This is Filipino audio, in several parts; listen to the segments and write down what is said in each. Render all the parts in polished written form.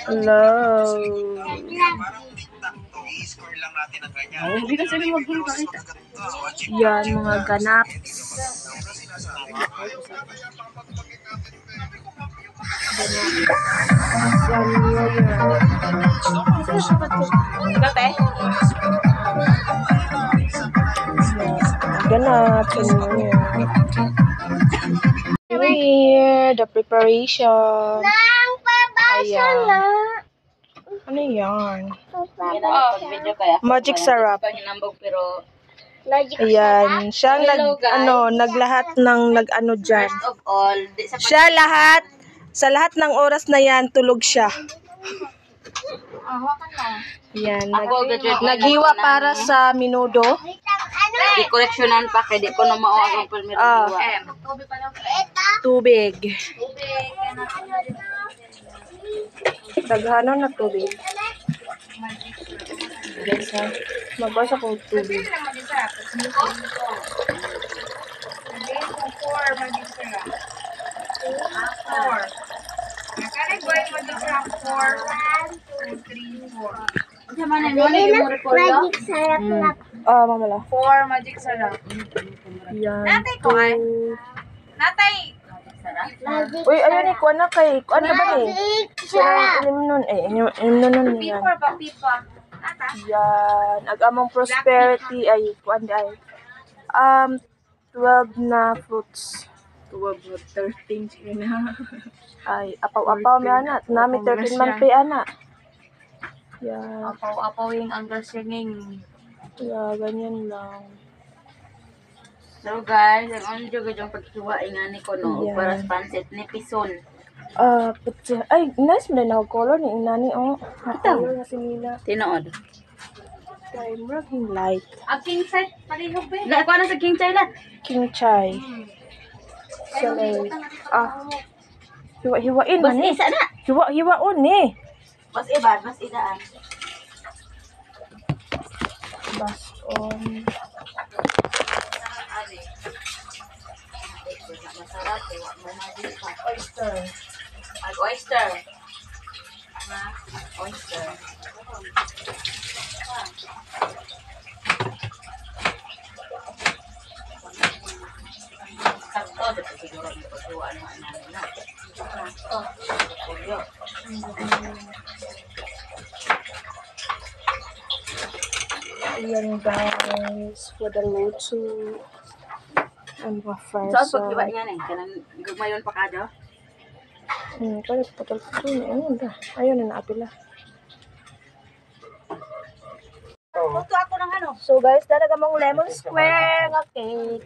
Hello. Yan, mga ganaps. Yan, New Year. Kape? Ganaps, New Year. New Year, the preparation. Ayan. Ano yan? Magic syrup. Ayan. Siya naglahat ng nag-ano dyan. First of all, Siya lahat, sa lahat ng oras na yan, tulog siya. Ayan. Naghiwa para sa minudo. di koleksyonan pa kaya di ko na mauag ang palmero. Tubig. Daghano na tubig. Magbasa ko tubig. Mamala. 4 magic sarap. Yan. Natay ko ay. Natay. Uy, ayun eh, kuha na kay, ano ba eh? Inim nun yan. Pipa ba pipa? Nata. Yan, agamang prosperity ay, kuha ay. 12 na fruits. 12 13 sige na. Ay, apaw-apaw may anak. Nami 13 man pay anak. Yan. Apaw-apawing ang singing. Yeah, ganyan lang. So guys, ang juga yung pagsuwain nga ni Kono Yeah. para sa pansit ni Pison. Putya. Ay, nice mo na color ni inani, oh. Color na si Nina. Tinood. Time raging light. Ang king set palihog ba? Na ko na sa King Chai la. King Chai. Salay. Hiwa-hiwain Bas man eh. isa na. Hiwa-hiwaon eh. Bas ibad, bas idaan. Bason. Masarap, iwa mo magic pa. Oyster. Oyster. Oyster. Sakto, dito siguro yung pagsuwaan mo na. Sakto. Ayan guys, for the lotu. Ang mga So, farsa. pag-iba niya na kanang gumayon pa kada. Kaya putol-putol. Ayun na naapila. Puto ako ng ano. So guys, dalaga mong lemon square nga cake.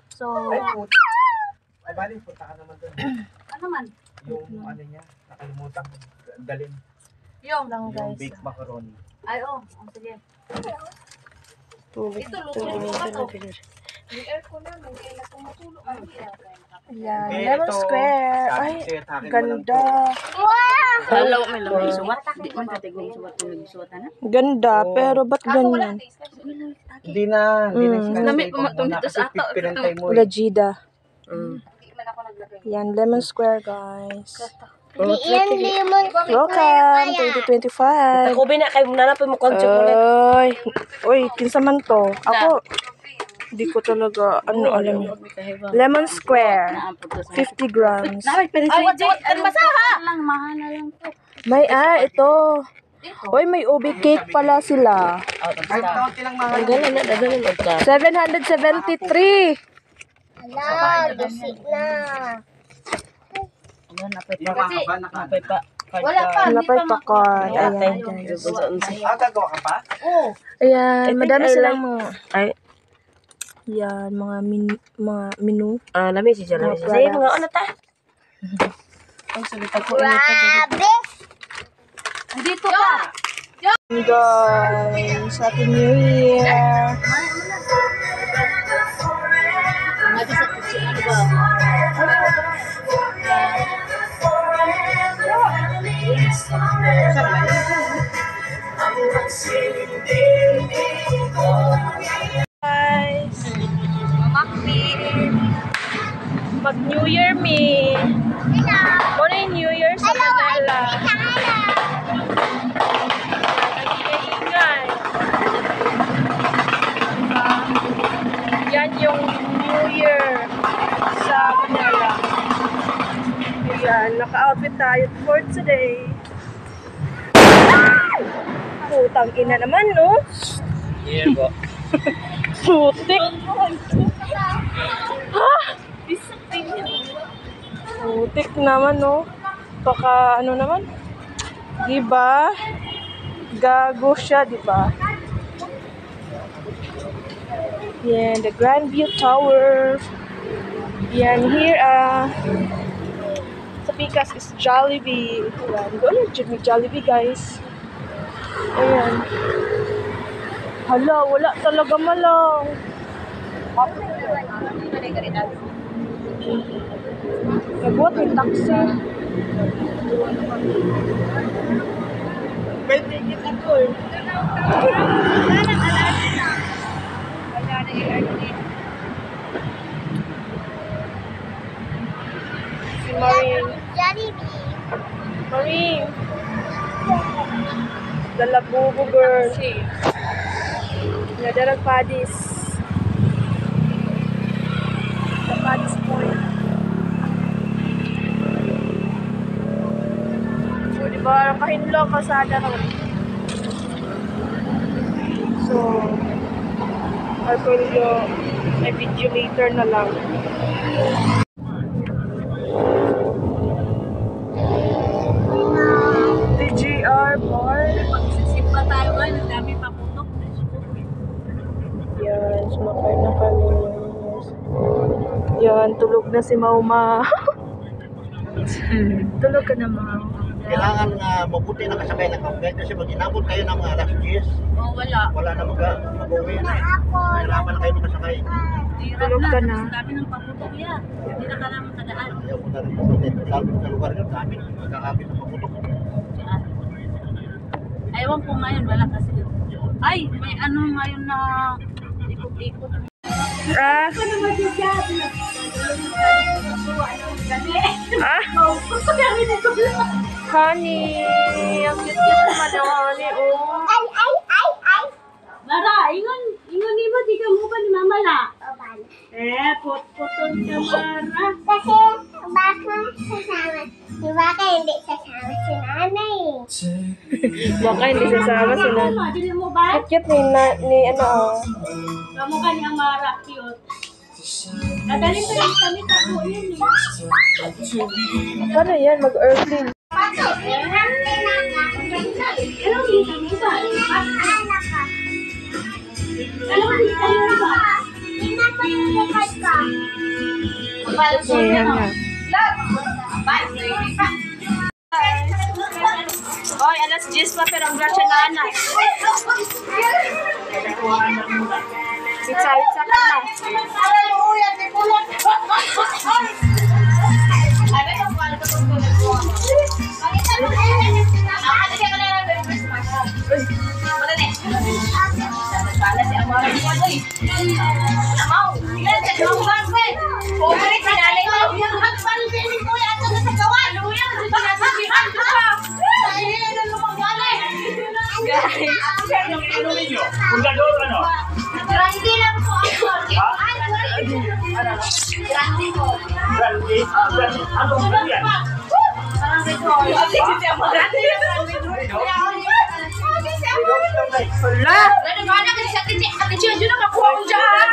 So, Ay, bali, punta ka naman doon. Ano man? Yung ano niya, nakalimutan ko dalhin. Yung lang Yung guys. baked macaroni. ay oh, sige. Tubig. Ito luto ka to. Yung aircon na, may kailan tumutulo. Yan, Eh, lemon ito, square. sabi Ay, ko sa'yo, takin mo lang ganda. Hello, may lamang suwat. Di man tatigong suwat yung suwat na. Ganda, Oo. pero ba't ganyan? Hindi na, hindi na iskasay Lamig ko pumatong muna dito kasi sa ato. pinantay mo. Lagida. Hindi man ako naglagay. Yan, lemon square guys. Lemon. Welcome, 2025. Ako na kay nanapay mo kang Ay, uy, kinsa man to? Ako, di ko talaga, alam yun. Lemon square, 50 grams. Ay, suwat ang masaha. Lang, mahal na lang po. May, ito. Uy, may ubi cake pala sila. Ay, kaunti lang mahal. 773. Ala, dusik na. Yung mahaba na ka. Wala pa. Napay pakad. Ayan, guys. Gagawa ka pa? Ayan, madami silang mga, yan, mga menu. Lami si Jala. Mga Say mga products. ano ta? Ang salita ko, ito. Dito ka. Guys, Happy New Year. Mati sa tutsi ano ba? Guys, mag New Year me. Hello. Muna yung New Year sa Manila. tayo for today. Putang ina naman, no? Here po. Putik. Ha? Putik naman, no? Baka ano naman? Diba? Gago siya, diba? Yan, the Grandview Tower. Yan, here, sa Pikas is Jollibee. Ayan, doon yung Jollibee, guys. Ayan. Hala, wala talaga malang. Nagbuhat may taxi. May ticket ako eh. Si Marine. Marine. Dalabubo girl. Nadarag Padis. Sa Padis Point. So, diba, nakahinlo kasada naman. So, I'll call you my video later na lang. TGR bar. Magsisimpa tayo nga, ang dami paputok. Yan, sumakay na kami. Yan, tulog na si Mauma. Tulog ka na, Mau. Kailangan mabuti na kasabay ng kampay kasi pag inabot kayo ng mga alas 10, Oh, wala. wala na mag-uwi na. Kailangan na kayo makasakay. Tulog ka na. Ang dami ng paputok yan. Hindi na ka naman tadaan. Ayaw ko na rin sa dito. Lalo sa lugar nyo, dami magkakapit ng paputok. Ewan ko ngayon, wala kasi. Ay, may ano ngayon na ikot-ikot. Ah? Ah? Honey! Ang cute-cute naman yung honey, oh. Mara, ingon ni ba, di ka mo ba ni Mama la? Pot-poton ka, Mara. Kasi baka sasama. Di ba ka hindi sasama si nanay? Baka hindi sasama si Nan. Mama, dili mo ba? Cute ni ano, oh. Kamu ka ni Amara, cute. Nadali pa rin kami tako yun eh. Paano yan? Mag-earthling. Anong kita mo ba? Anong kita mo ba? Ayan na. Oy, alas 10 pa pero ang grasya na anak. Witsa ka na. Fundador, ano? Grande lang po ako. Grande po. Grande? Ano ba yan? Parang ito.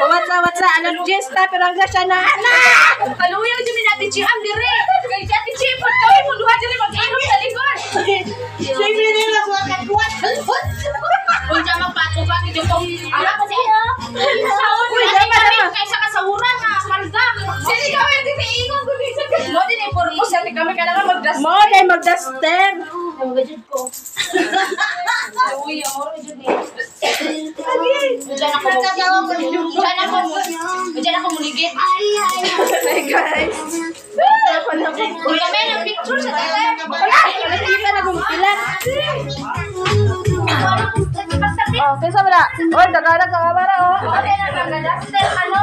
What's up? Alas 10 pa pero ang grasya na anak. Kaluyaw dyan natin si Am dire. Kay Jati Chipot kami mo duha dyan mag-inom sa likod. Sige nila sa katwat. Kung dyan magpatubang yung kong ala pa siya. Saon mo yan. Kaysa kasahuran na. Malda. Sili kami dito ingon ko dito. Mo din yung purpose. Sali kami kailangan mag-duster. Mo dahil mag-duster. Ang gadget ko. Kaluyaw mo rin dyan eh. Diyan ako muligit. Hey guys. Uy, kami ng picture sa tatay. Nakikita na kung ilan. Oh, kaysa wala. Oh, dagarag ka kamera, oh. Okay na, mag-duster ano.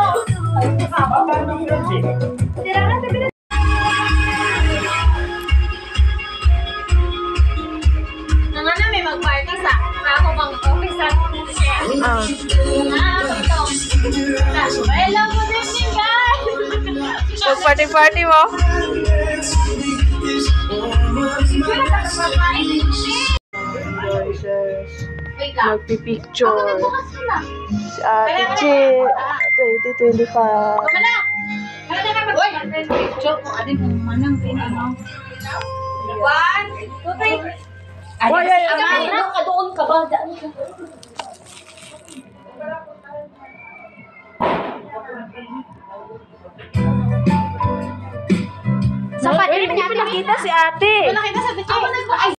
Nang ano may mag-party sa ako bang office sa Ah. Hello, good evening guys! Mag-party-party mo. Guys, Wait lang. magpipicture. Bukas ka na. Si Ate Che, 2025. Wala. Wala na kapag. Uy! Picture ko. Adin kung manang pinano. 1, 2, 3. Uy, ay, Ka doon ka ba? Daan ka. Uy, hindi ko nakita si ate. Wala kita sa picture. Ako nag